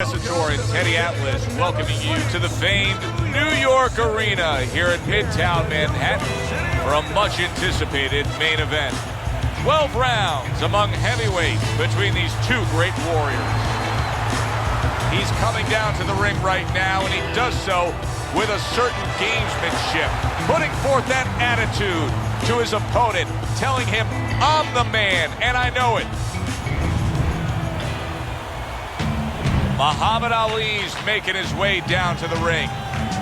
And Teddy Atlas welcoming you to the famed New York Arena here at Midtown Manhattan for a much anticipated main event. 12 rounds among heavyweights between these two great warriors. He's coming down to the ring right now, and he does so with a certain gamesmanship, putting forth that attitude to his opponent, telling him, "I'm the man, and I know it." Muhammad Ali's making his way down to the ring,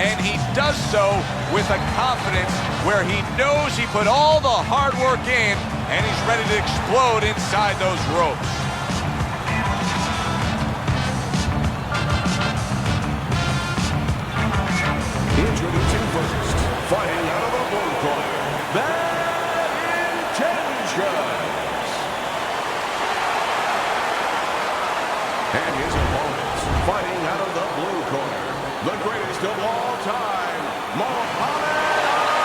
and he does so with a confidence where he knows he put all the hard work in, and he's ready to explode inside those ropes. Introducing first, fighting out of the blue corner, Bad Intentions. And his opponents, fighting out of the blue corner, the greatest of all time, Muhammad Ali.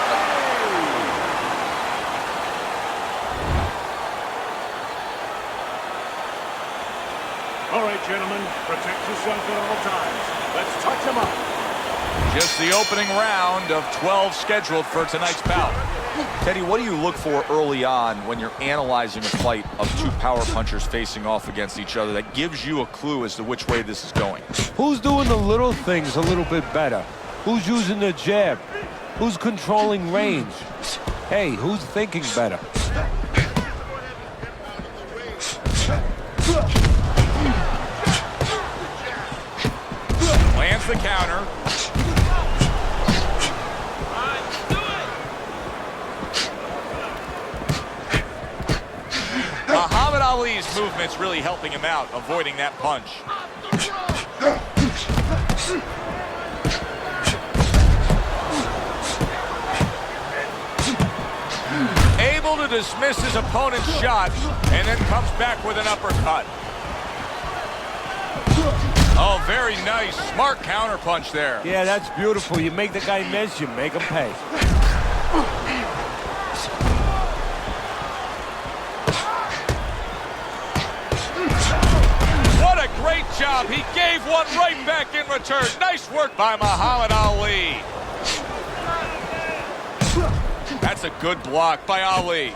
All right, gentlemen, protect yourself at all times. Let's touch him up. Just the opening round of 12 scheduled for tonight's bout. Teddy, what do you look for early on when you're analyzing a fight of two power punchers facing off against each other that gives you a clue as to which way this is going? Who's doing the little things a little bit better? Who's using the jab? Who's controlling range? Hey, who's thinking better? Lands the counter. Muhammad Ali's movement's really helping him out, avoiding that punch. Able to dismiss his opponent's shot, and then comes back with an uppercut. Oh, very nice. Smart counter punch there. Yeah, that's beautiful. You make the guy miss, you make him pay. What a great job. He gave one right back in return. Nice work by Muhammad Ali. That's a good block by Ali.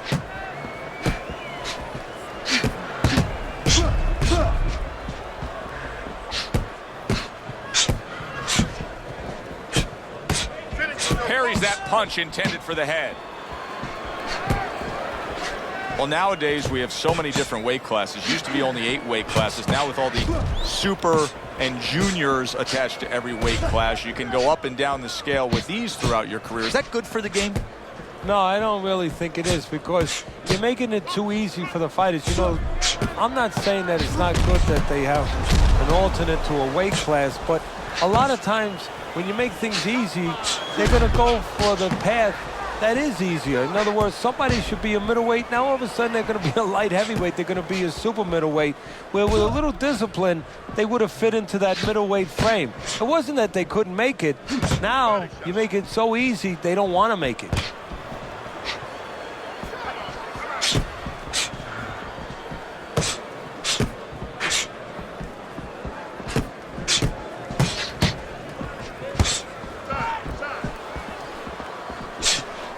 Parries that punch intended for the head. Well, nowadays we have so many different weight classes. Used to be only 8 weight classes. Now with all the super and juniors attached to every weight class, you can go up and down the scale with ease throughout your career. Is that good for the game? No, I don't really think it is, because you're making it too easy for the fighters. You know, I'm not saying that it's not good that they have an alternate to a weight class, but a lot of times when you make things easy, they're going to go for the path that is easier. In other words, somebody should be a middleweight. Now all of a sudden they're going to be a light heavyweight. They're going to be a super middleweight, where with a little discipline, they would have fit into that middleweight frame. It wasn't that they couldn't make it. Now you make it so easy, they don't want to make it.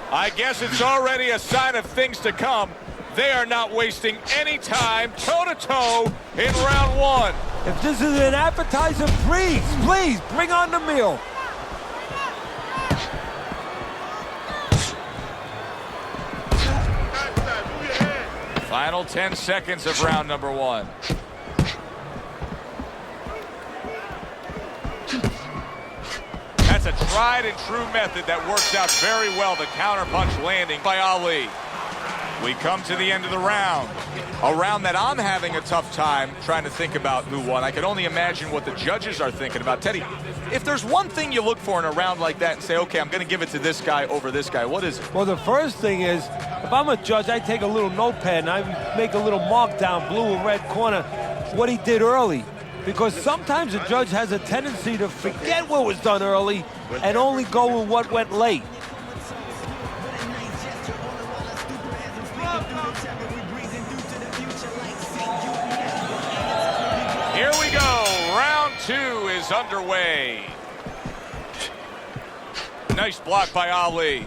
I guess it's already a sign of things to come. They are not wasting any time toe-to-toe in round one. If this is an appetizer, please, bring on the meal. Final 10 seconds of round number one. That's a tried and true method that works out very well. The counterpunch landing by Ali. We come to the end of the round. A round that I'm having a tough time trying to think about who won. I can only imagine what the judges are thinking about. Teddy, if there's one thing you look for in a round like that and say, okay, I'm going to give it to this guy over this guy, what is it? Well, the first thing is, if I'm a judge, I take a little notepad and I make a little mark down, blue or red corner, what he did early. Because sometimes a judge has a tendency to forget what was done early and only go with what went late. Here we go, round 2 is underway. Nice block by Ali.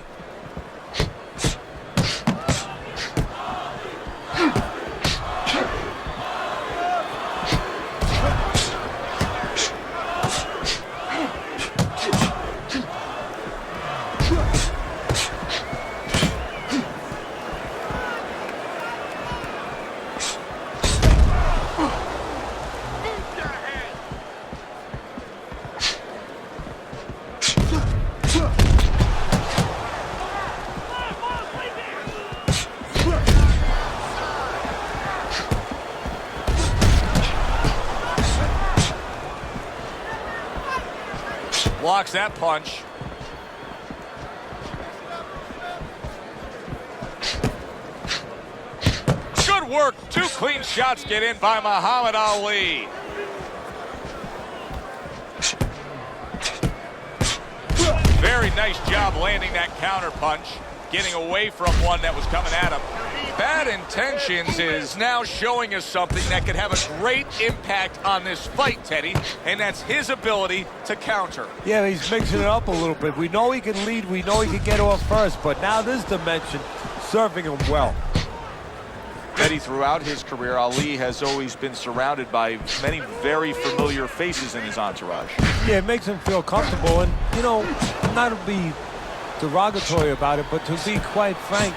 Blocks that punch. Good work. 2 clean shots get in by Muhammad Ali. Very nice job landing that counter punch, getting away from one that was coming at him. Bad Intentions is now showing us something that could have a great impact on this fight, Teddy, and that's his ability to counter. Yeah, he's mixing it up a little bit. We know he can lead, we know he can get off first, but now this dimension, serving him well. Teddy, throughout his career, Ali has always been surrounded by many very familiar faces in his entourage. Yeah, it makes him feel comfortable, and, you know, not to be derogatory about it, but to be quite frank,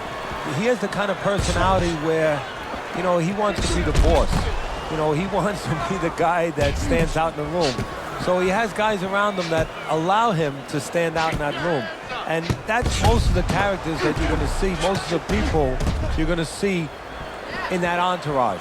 he has the kind of personality where, you know, he wants to be the boss. You know, he wants to be the guy that stands out in the room. So he has guys around him that allow him to stand out in that room. And that's most of the characters that you're going to see, most of the people you're going to see in that entourage.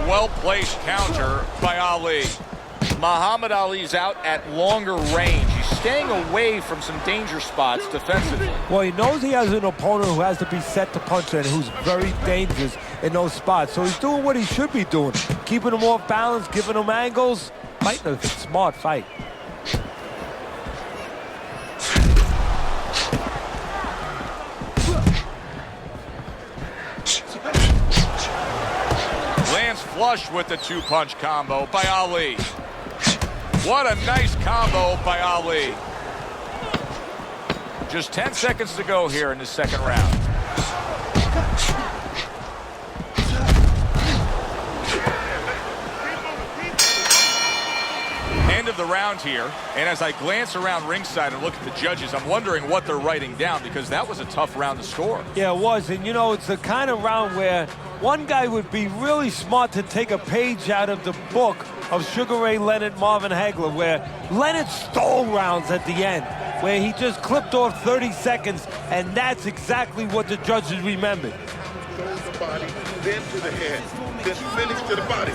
Well-placed counter by Ali. Muhammad Ali's out at longer range. He's staying away from some danger spots defensively. Well, he knows he has an opponent who has to be set to punch and who's very dangerous in those spots. So he's doing what he should be doing, keeping him off balance, giving him angles, fighting a smart fight. Flush with the 2-punch combo by Ali. What a nice combo by Ali. Just 10 seconds to go here in the second round. End of the round here, and as I glance around ringside and look at the judges, I'm wondering what they're writing down, because that was a tough round to score. Yeah, it was, and you know, it's the kind of round where one guy would be really smart to take a page out of the book of Sugar Ray Leonard, Marvin Hagler, where Leonard stole rounds at the end, where he just clipped off 30 seconds, and that's exactly what the judges remembered. To the body, then to the head, then finish to the body.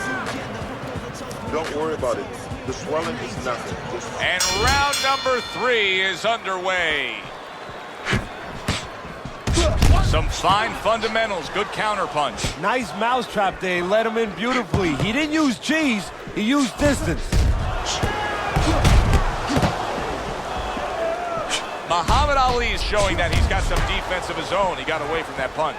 Don't worry about it. The swelling is nothing. And round number 3 is underway. Some fine fundamentals, good counterpunch. Nice mousetrap there, he let him in beautifully. He didn't use G's, he used distance. Muhammad Ali is showing that he's got some defense of his own. He got away from that punch.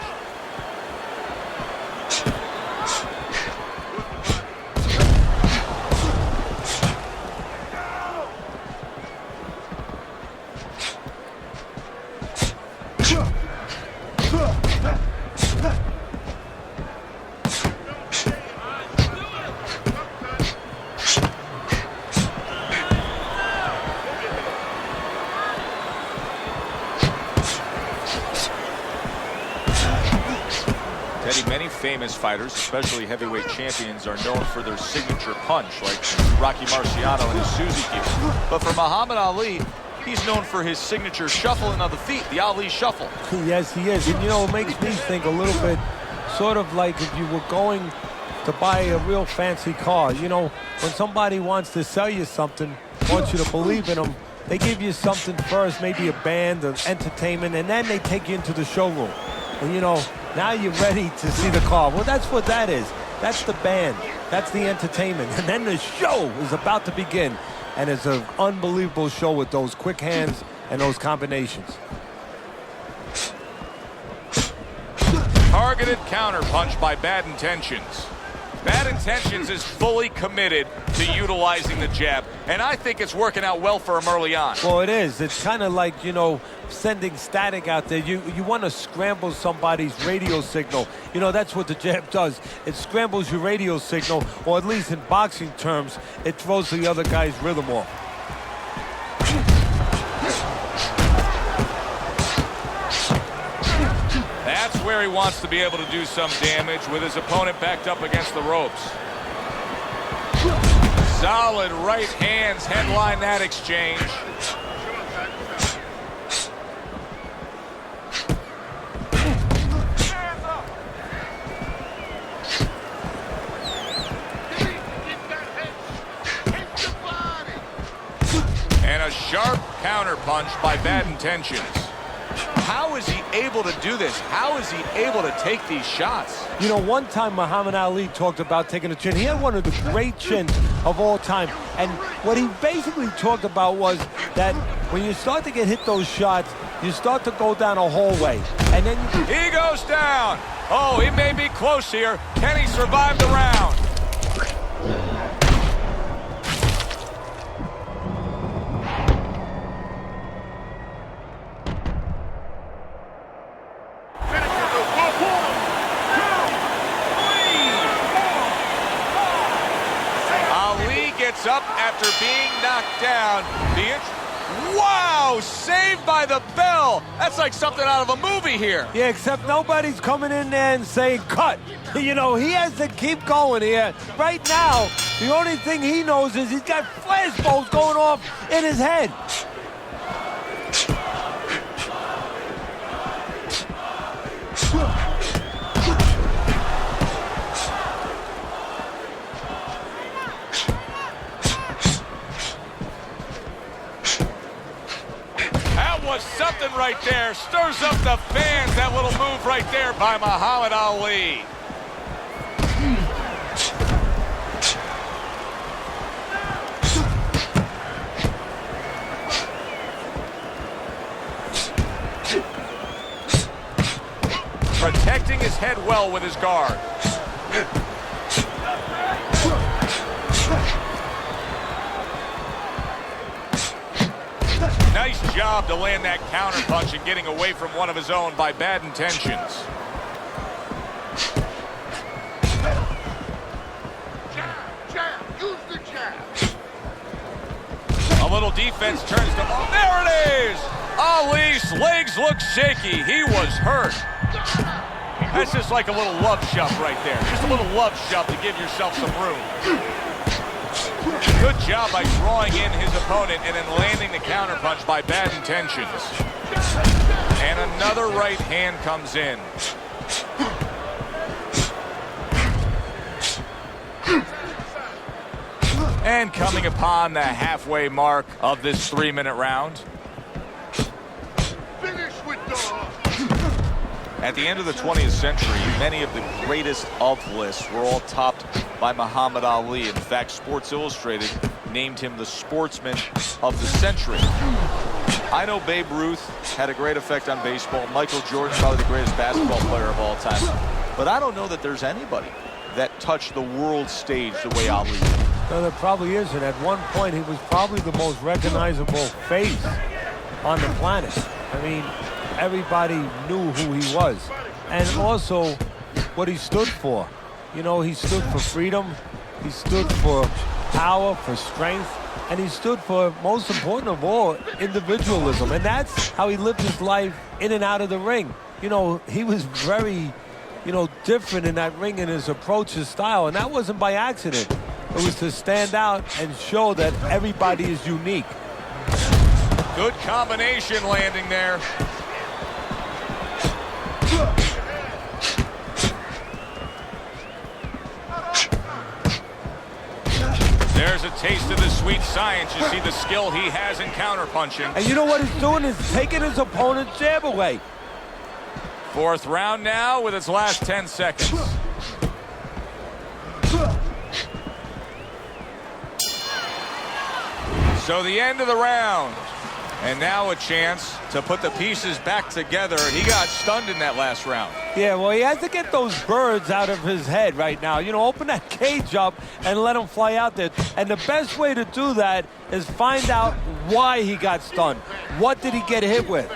Many famous fighters, especially heavyweight champions, are known for their signature punch, like Rocky Marciano and his Suzy kick. But for Muhammad Ali, he's known for his signature shuffling of the feet, the Ali shuffle. Yes, he is. And, you know, it makes me think a little bit sort of like if you were going to buy a real fancy car. You know, when somebody wants to sell you something, wants you to believe in them, they give you something first, maybe a band, an entertainment, and then they take you into the showroom. And, you know, now you're ready to see the car. Well, that's what that is. That's the band. That's the entertainment. And then the show is about to begin. And it's an unbelievable show with those quick hands and those combinations. Targeted counterpunch by Bad Intentions. Bad Intentions is fully committed to utilizing the jab, and I think it's working out well for him early on. Well, it is. It's kind of like, you know, sending static out there. You want to scramble somebody's radio signal. You know, that's what the jab does. It scrambles your radio signal, or at least in boxing terms, it throws the other guy's rhythm off. That's where he wants to be able to do some damage with his opponent backed up against the ropes. Solid right hands headline that exchange. And a sharp counterpunch by Bad Intentions. How is he able to do this? How is he able to take these shots? You know, one time Muhammad Ali talked about taking a chin. He had one of the great chins of all time. And what he basically talked about was that when you start to get hit those shots, you start to go down a hallway. And then he goes down. Oh, he may be close here. Can he survive the round? Up after being knocked down. Wow, saved by the bell. That's like something out of a movie here. Yeah, except nobody's coming in there and saying cut. You know, he has to keep going here. Right now, the only thing he knows is he's got flashballs going off in his head. Something right there stirs up the fans. That little move right there by Muhammad Ali. Protecting his head well with his guard. Nice job to land that counterpunch and getting away from one of his own by Bad Intentions. Jab, use the jab. A little defense turns to, oh, there it is! Ali's legs look shaky. He was hurt. That's just like a little love shove right there. Just a little love shove to give yourself some room. Good job by drawing in his opponent and then landing the counterpunch by Bad Intentions. And another right hand comes in. And coming upon the halfway mark of this 3-minute round. Finish with dog. At the end of the 20th century, many of the greatest of lists were all topped by Muhammad Ali. In fact, Sports Illustrated named him the sportsman of the century. I know Babe Ruth had a great effect on baseball. Michael Jordan, probably the greatest basketball player of all time. But I don't know that there's anybody that touched the world stage the way Ali did. No, there probably isn't. At one point, he was probably the most recognizable face on the planet. I mean, everybody knew who he was. And also, what he stood for. You know, he stood for freedom. He stood for power, for strength. And he stood for, most important of all, individualism. And that's how he lived his life in and out of the ring. You know, he was very, different in that ring in his approach, his style. And that wasn't by accident. It was to stand out and show that everybody is unique. Good combination landing there. There's a taste of the sweet science. You see the skill he has in counterpunching. And you know what he's doing is taking his opponent's jab away. Fourth round now with its last 10 seconds. So the end of the round. And now a chance to put the pieces back together. He got stunned in that last round. Yeah, well, he has to get those birds out of his head right now. You know, open that cage up and let him fly out there. And the best way to do that is find out why he got stunned. What did he get hit with?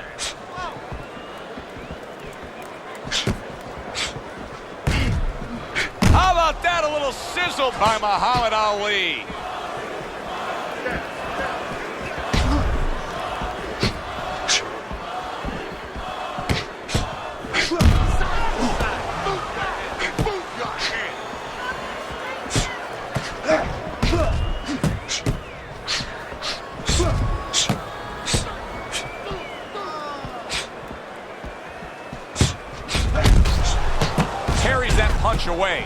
How about that? A little sizzle by Muhammad Ali. Carries that punch away.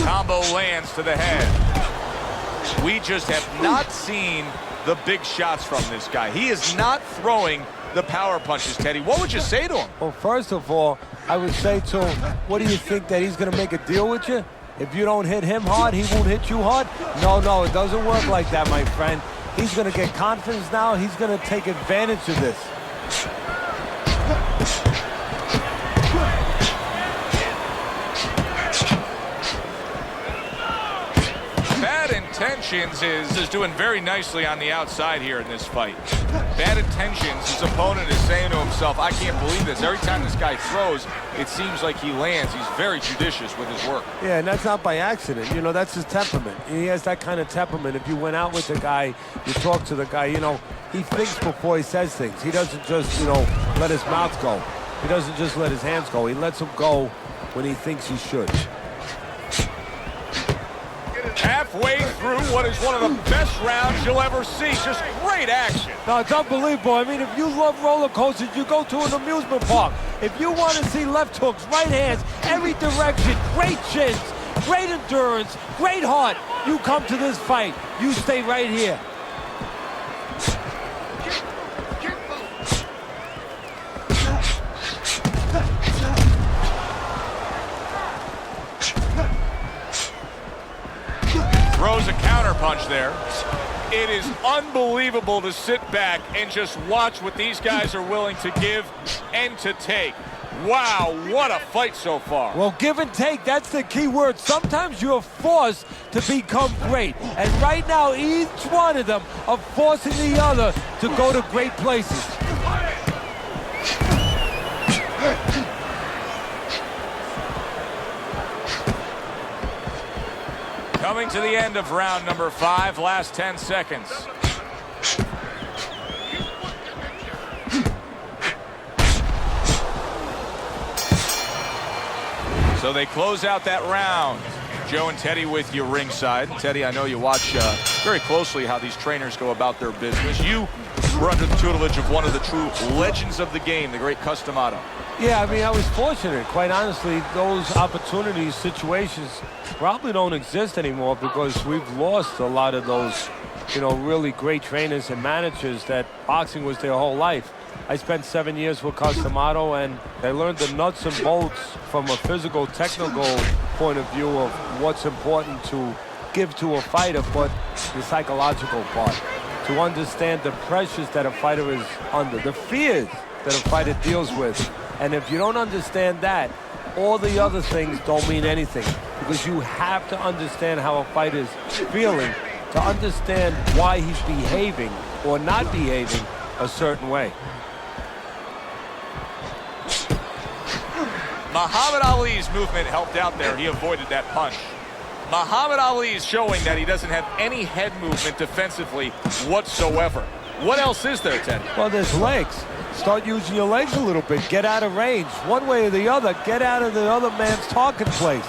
Combo lands to the head. We just have not seen the big shots from this guy. He is not throwing the power punches, Teddy. What would you say to him? Well, first of all, I would say to him, what do you think, that he's going to make a deal with you? If you don't hit him hard, he won't hit you hard? No, it doesn't work like that, my friend. He's going to get confidence now. He's going to take advantage of this. Bad Intentions is doing very nicely on the outside here in this fight. Bad Intentions, his opponent is saying to himself, I can't believe this. Every time this guy throws, it seems like he lands. He's very judicious with his work. Yeah, and that's not by accident. You know, that's his temperament. He has that kind of temperament. If you went out with the guy, you talk to the guy, you know, he thinks before he says things. He doesn't just, you know, let his mouth go. He doesn't just let his hands go. He lets them go when he thinks he should. Halfway through what is one of the best rounds you'll ever see. Just great action. No, it's unbelievable. I mean, if you love roller coasters, you go to an amusement park. If you want to see left hooks, right hands, every direction, great chins, great endurance, great heart, you come to this fight. You stay right here. Throws a counter punch there. It is unbelievable to sit back and just watch what these guys are willing to give and to take. Wow, what a fight so far. Well, give and take, that's the key word. Sometimes you're forced to become great. And right now, each one of them are forcing the other to go to great places. Coming to the end of round number 5, last 10 seconds. So they close out that round. Joe and Teddy with you ringside. Teddy, I know you watch very closely how these trainers go about their business. You were under the tutelage of one of the true legends of the game, the great Customato. Yeah, I mean, I was fortunate. Quite honestly, those opportunities, situations probably don't exist anymore because we've lost a lot of those, you know, really great trainers and managers that boxing was their whole life. I spent 7 years with Customato, and I learned the nuts and bolts from a physical, technical point of view of what's important to give to a fighter, but the psychological part, to understand the pressures that a fighter is under, the fears that a fighter deals with. And if you don't understand that, all the other things don't mean anything, because you have to understand how a fighter's feeling to understand why he's behaving or not behaving a certain way. Muhammad Ali's movement helped out there. He avoided that punch. Muhammad Ali is showing that he doesn't have any head movement defensively whatsoever. What else is there, Teddy? Well, there's legs. Start using your legs a little bit. Get out of range. One way or the other, get out of the other man's talking place.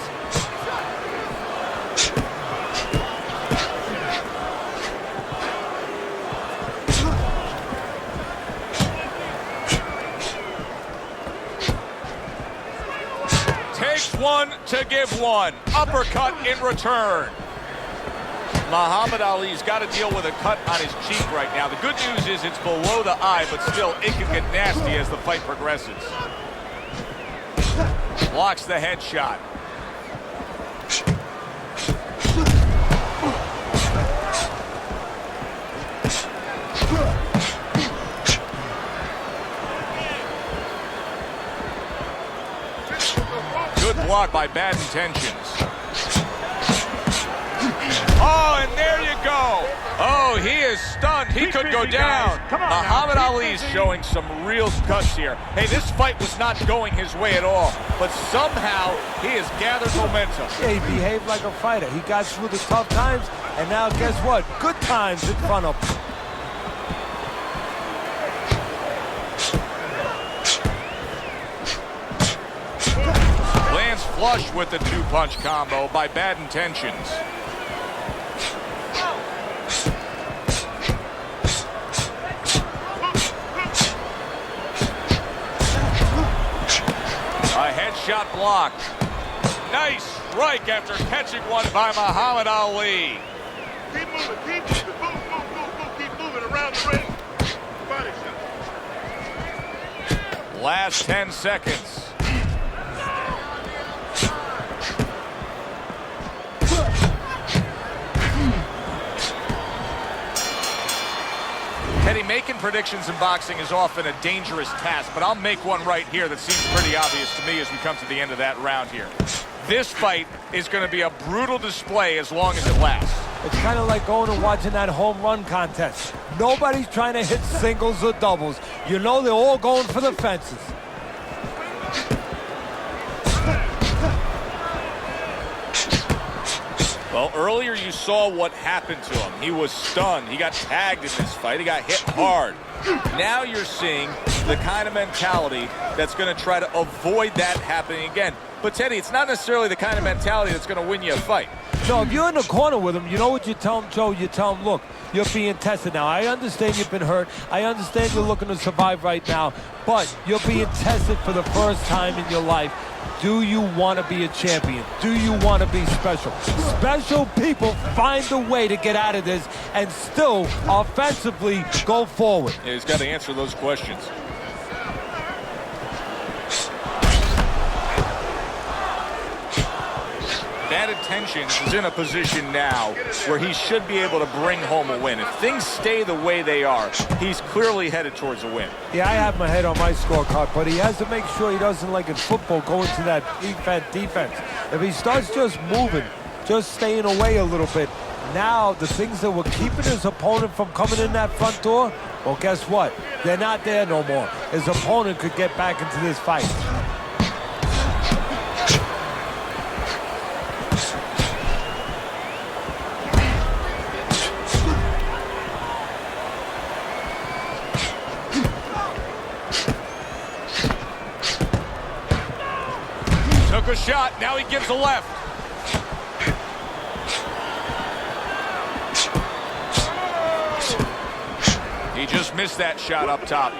Takes one to give one. Uppercut in return. Muhammad Ali's got to deal with a cut on his cheek right now. The good news is it's below the eye, but still, it can get nasty as the fight progresses. Blocks the headshot. by bad intentions. Oh, and there you go. Oh, he is stunned. He could go down. Muhammad Ali's showing some real guts here. Hey, this fight was not going his way at all, but somehow he has gathered momentum. Yeah, he behaved like a fighter. He got through the tough times, and now guess what? Good times in front of him. Lands flush with the two-punch combo by bad intentions. A headshot blocked. Nice strike after catching one by Muhammad Ali. Keep moving, keep moving. Move, move, move, move. Keep moving around the ring. Body shot. Last 10 seconds. Teddy, making predictions in boxing is often a dangerous task, but I'll make one right here that seems pretty obvious to me as we come to the end of that round here. This fight is going to be a brutal display as long as it lasts. It's kind of like going and watching that home run contest. Nobody's trying to hit singles or doubles. You know they're all going for the fences. Well, earlier you saw what happened to him. He was stunned. He got tagged in this fight. He got hit hard. Now you're seeing the kind of mentality that's going to try to avoid that happening again. But, Teddy, it's not necessarily the kind of mentality that's going to win you a fight. No, if you're in the corner with him, you know what you tell him, Joe? You tell him, look, you're being tested now. I understand you've been hurt. I understand you're looking to survive right now. But you're being tested for the first time in your life. Do you want to be a champion? Do you want to be special? Special people find a way to get out of this and still offensively go forward. Yeah, he's got to answer those questions. Bad Intentions is in a position now where he should be able to bring home a win. If things stay the way they are, he's clearly headed towards a win. Yeah, I have my head on my scorecard, but he has to make sure he doesn't, like in football, go into that defense. If he starts just moving, just staying away a little bit, now the things that were keeping his opponent from coming in that front door, well, guess what? They're not there no more. His opponent could get back into this fight. Took a shot, now he gives a left. He just missed that shot up top.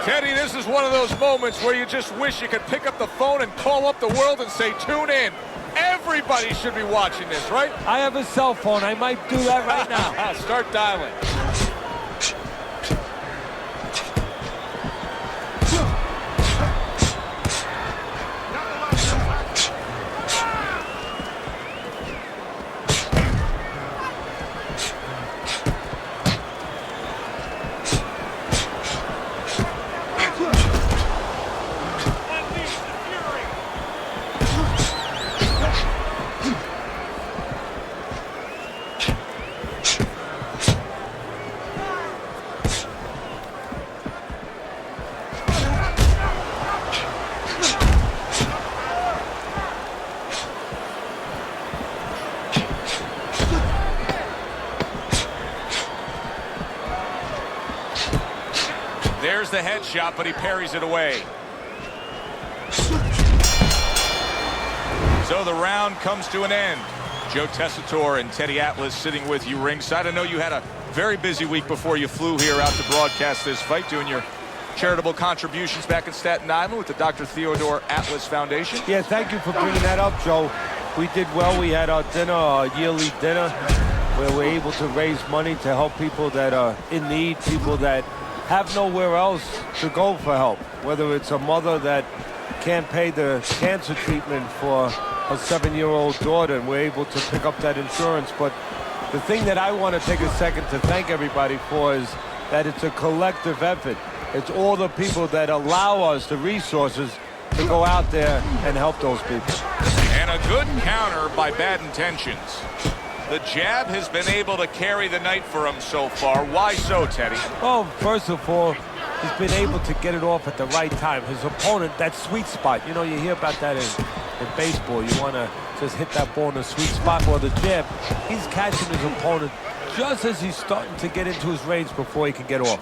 Teddy, this is one of those moments where you just wish you could pick up the phone and call up the world and say, tune in. Everybody should be watching this, right? I have a cell phone. I might do that right now. Start dialing. There's the headshot, but he parries it away. So the round comes to an end. Joe Tessitore and Teddy Atlas sitting with you ringside. I know you had a very busy week before you flew here out to broadcast this fight, doing your charitable contributions back in Staten Island with the Dr. Theodore Atlas Foundation. Yeah, thank you for bringing that up, Joe. We did well. We had our dinner, our yearly dinner, where we're able to raise money to help people that are in need, people that have nowhere else to go for help, whether it's a mother that can't pay the cancer treatment for a 7-year-old daughter, and we're able to pick up that insurance. But the thing that I want to take a second to thank everybody for is that it's a collective effort. It's all the people that allow us the resources to to go out there and help those people. And a good counter by Bad Intentions. The jab has been able to carry the night for him so far. Why so, Teddy? Well, first of all, he's been able to get it off at the right time. His opponent, that sweet spot. You know, you hear about that in baseball. You want to just hit that ball in the sweet spot. Or the jab, he's catching his opponent just as he's starting to get into his range before he can get off.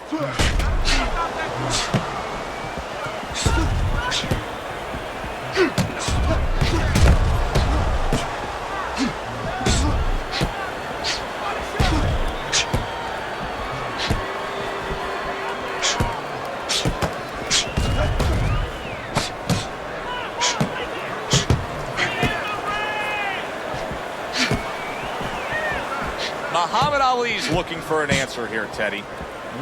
Muhammad Ali's looking for an answer here, Teddy.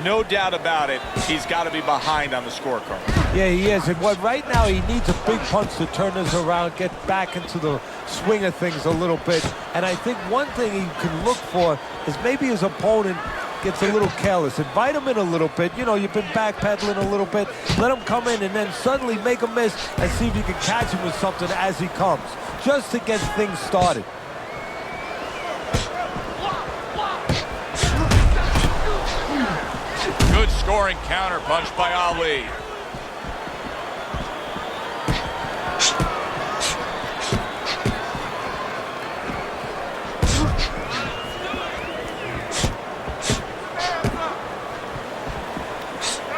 No doubt about it, he's got to be behind on the scorecard. Yeah, he is. And right now, he needs a big punch to turn this around, get back into the swing of things a little bit. And I think one thing he can look for is maybe his opponent gets a little careless. Invite him in a little bit. You know, you've been backpedaling a little bit. Let him come in and then suddenly make a miss and see if you can catch him with something as he comes, just to get things started. Good scoring counter punch by Ali.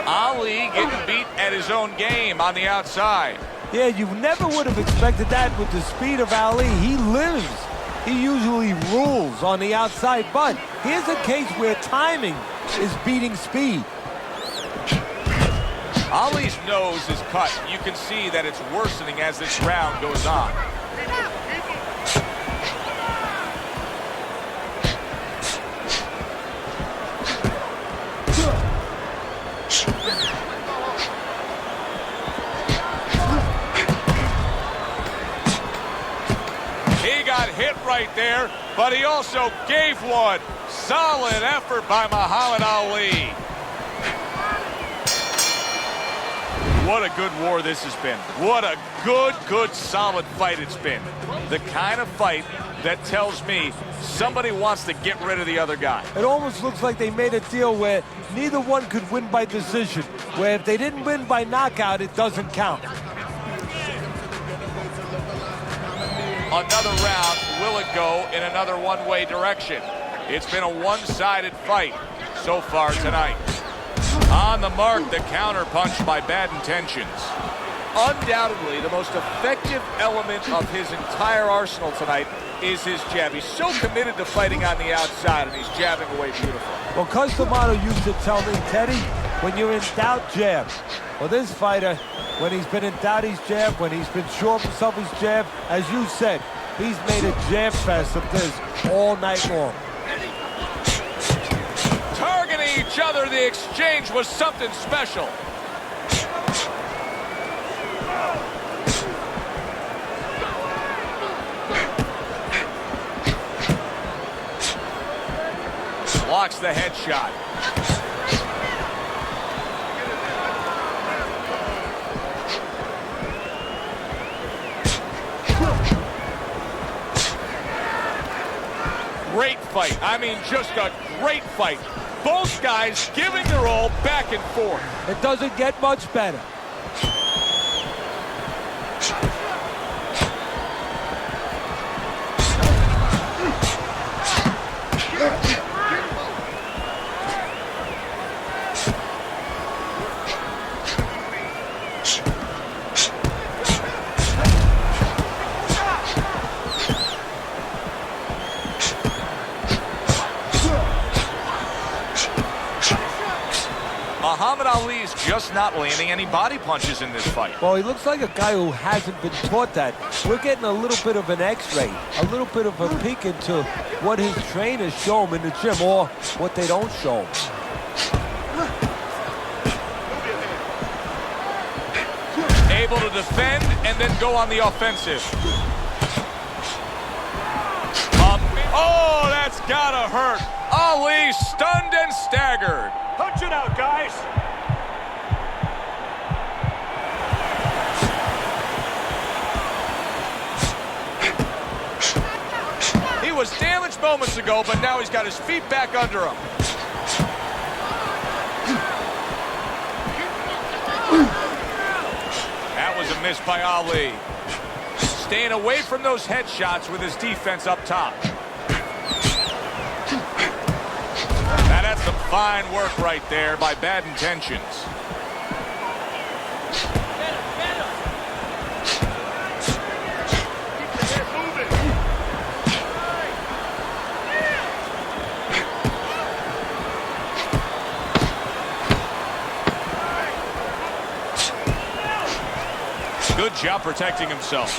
Ali getting beat at his own game on the outside. Yeah, you never would have expected that with the speed of Ali. He lives. He usually rules on the outside, but here's a case where timing is beating speed. Ali's nose is cut. You can see that it's worsening as this round goes on. He got hit right there, but he also gave one. Solid effort by Muhammad Ali. What a good war this has been. What a good, solid fight it's been. The kind of fight that tells me somebody wants to get rid of the other guy. It almost looks like they made a deal where neither one could win by decision, where if they didn't win by knockout, it doesn't count. Another round, will it go in another one-way direction? It's been a one-sided fight so far tonight. On the mark, the counter punch by Bad Intentions. Undoubtedly, the most effective element of his entire arsenal tonight is his jab. He's so committed to fighting on the outside, and he's jabbing away beautiful. Well, Customato used to tell me, Teddy, when you're in doubt, jab. Well, this fighter, when he's been in doubt, he's jab. When he's been sure of himself, he's jab. As you said, he's made a jab fest of this all night long. Targeting each other, the exchange was something special. Blocks the headshot. Great fight. I mean, just a great fight. Both guys giving their all back and forth. It doesn't get much better. Muhammad Ali's just not landing any body punches in this fight. Well, he looks like a guy who hasn't been taught that. We're getting a little bit of an x-ray, a little bit of a peek into what his trainers show him in the gym or what they don't show him. Able to defend and then go on the offensive. Oh, that's gotta hurt. Ali stunned and staggered. Punch it out, guys. was damaged moments ago, but now he's got his feet back under him. That was a miss by Ali. Staying away from those headshots with his defense up top. Now that's some fine work right there by Bad Intentions. Good job protecting himself.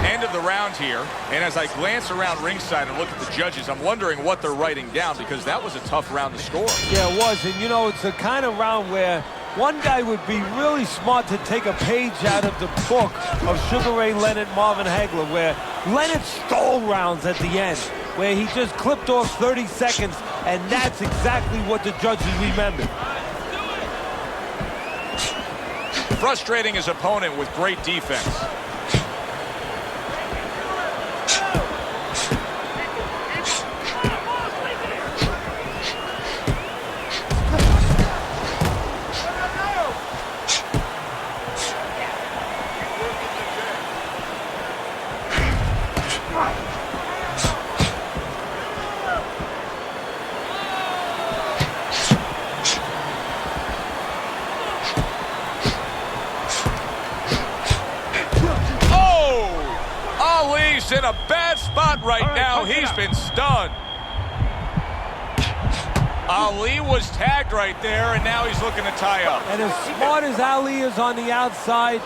End of the round here, and as I glance around ringside and look at the judges, I'm wondering what they're writing down, because that was a tough round to score. Yeah, it was, and you know, it's the kind of round where one guy would be really smart to take a page out of the book of Sugar Ray Leonard, Marvin Hagler, where Leonard stole rounds at the end, where he just clipped off 30 seconds, and that's exactly what the judges remembered. Frustrating his opponent with great defense. In a bad spot right now. He's been stunned. Ali was tagged right there, and now he's looking to tie up. And as smart as Ali is on the outside,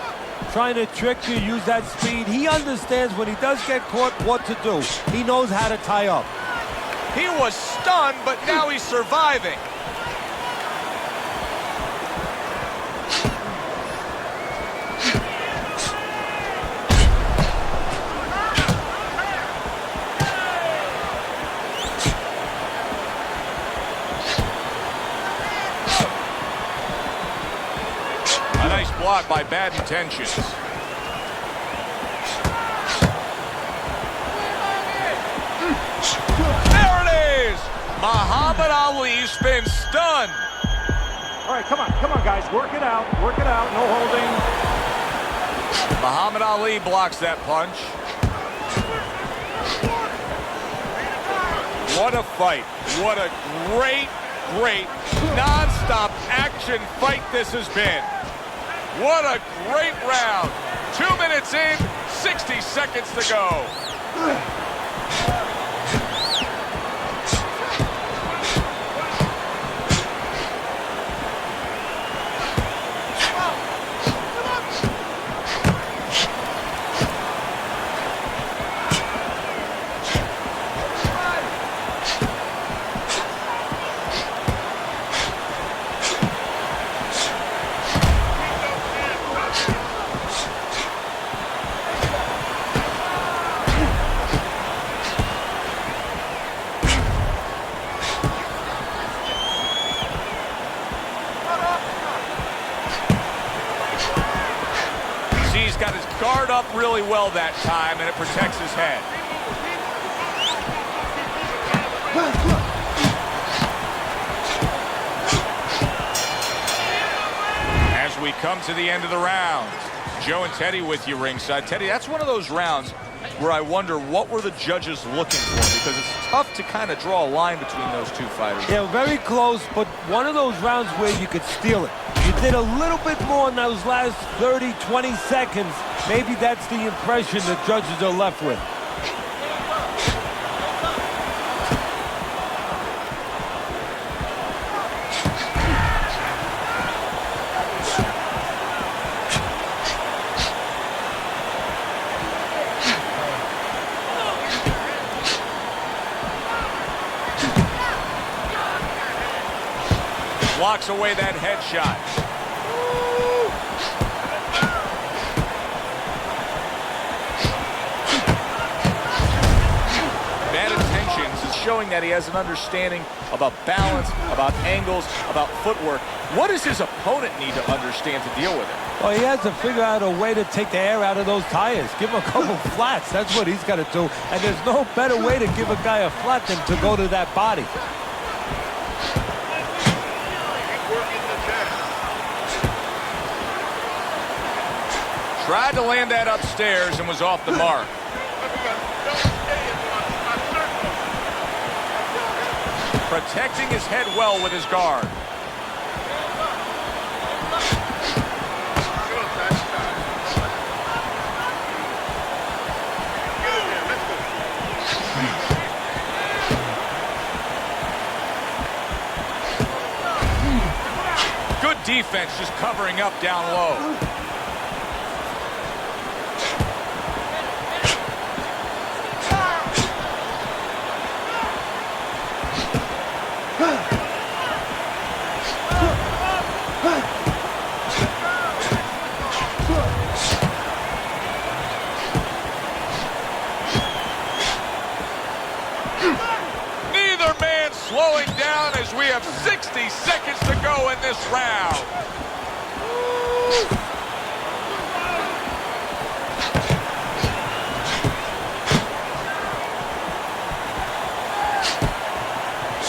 trying to trick you, use that speed, he understands when he does get caught what to do. He knows how to tie up. He was stunned, but now he's surviving. Blocked by Bad Intentions. There it is! Muhammad Ali's been stunned. All right, come on, guys. Work it out, no holding. Muhammad Ali blocks that punch. What a fight. What a great, non-stop action fight this has been. What a great round. 2 minutes in, 60 seconds to go. Got his guard up really well that time, and it protects his head. As we come to the end of the round, Joe and Teddy with you ringside. Teddy, that's one of those rounds where I wonder what were the judges looking for, because it's tough to kind of draw a line between those two fighters. Yeah, very close, but one of those rounds where you could steal it. You did a little bit more in those last 30, 20 seconds. Maybe that's the impression the judges are left with. Blocks away that headshot. Bad Intentions is showing that he has an understanding about balance, about angles, about footwork. What does his opponent need to understand to deal with it? Well, he has to figure out a way to take the air out of those tires. Give him a couple flats. That's what he's got to do. And there's no better way to give a guy a flat than to go to that body. Tried to land that upstairs and was off the mark. Protecting his head well with his guard. Good defense, just covering up down low. Neither man slowing down as we have 60 seconds to go in this round.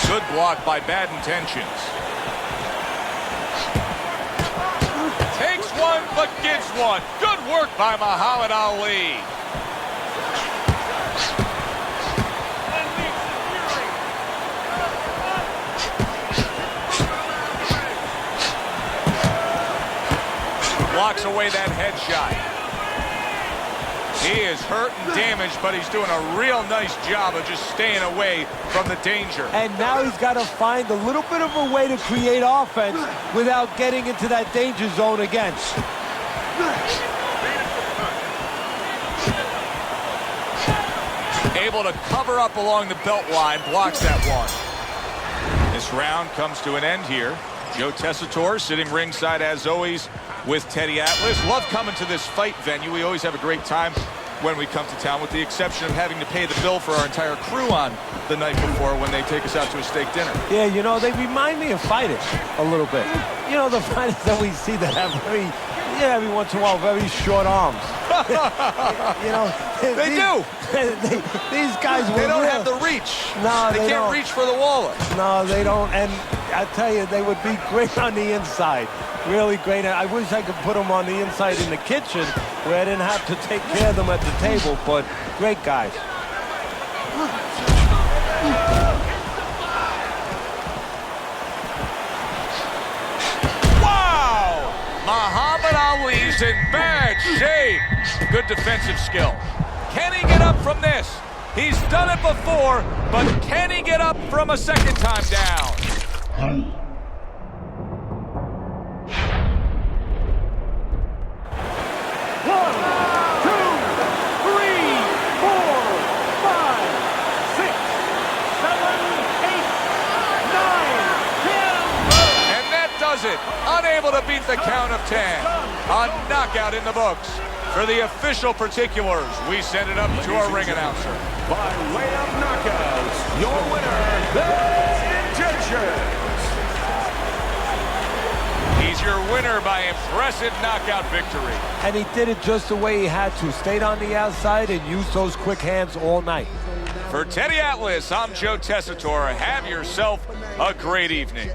Good block by Bad Intentions. Takes one, but gets one. Good work by Muhammad Ali. Blocks away that headshot. He is hurt and damaged, but he's doing a real nice job of just staying away from the danger. And now he's got to find a little bit of a way to create offense without getting into that danger zone again. Able to cover up along the belt line, blocks that one. This round comes to an end here. Joe Tessitore sitting ringside as always with Teddy Atlas. Love coming to this fight venue. We always have a great time when we come to town, with the exception of having to pay the bill for our entire crew on the night before when they take us out to a steak dinner. Yeah, you know, they remind me of fighters a little bit. You know, the fighters that we see that have very, every once in a while, very short arms. You know, these guys, they don't have the reach. No, they can't reach for the wallet. No, they don't. And I tell you, they would be great on the inside. Really great. I wish I could put them on the inside in the kitchen where I didn't have to take care of them at the table, but great guys. Wow! Muhammad Ali's in bad shape. Good defensive skill. Can he get up from this? He's done it before, but can he get up from a second time down? It. Unable to beat the count of 10. A knockout in the books. For the official particulars, we send it up to our ring announcer. By way of knockouts, your winner, Bad Intentions. He's your winner by impressive knockout victory. And he did it just the way he had to. Stayed on the outside and used those quick hands all night. For Teddy Atlas, I'm Joe Tessitore. Have yourself a great evening.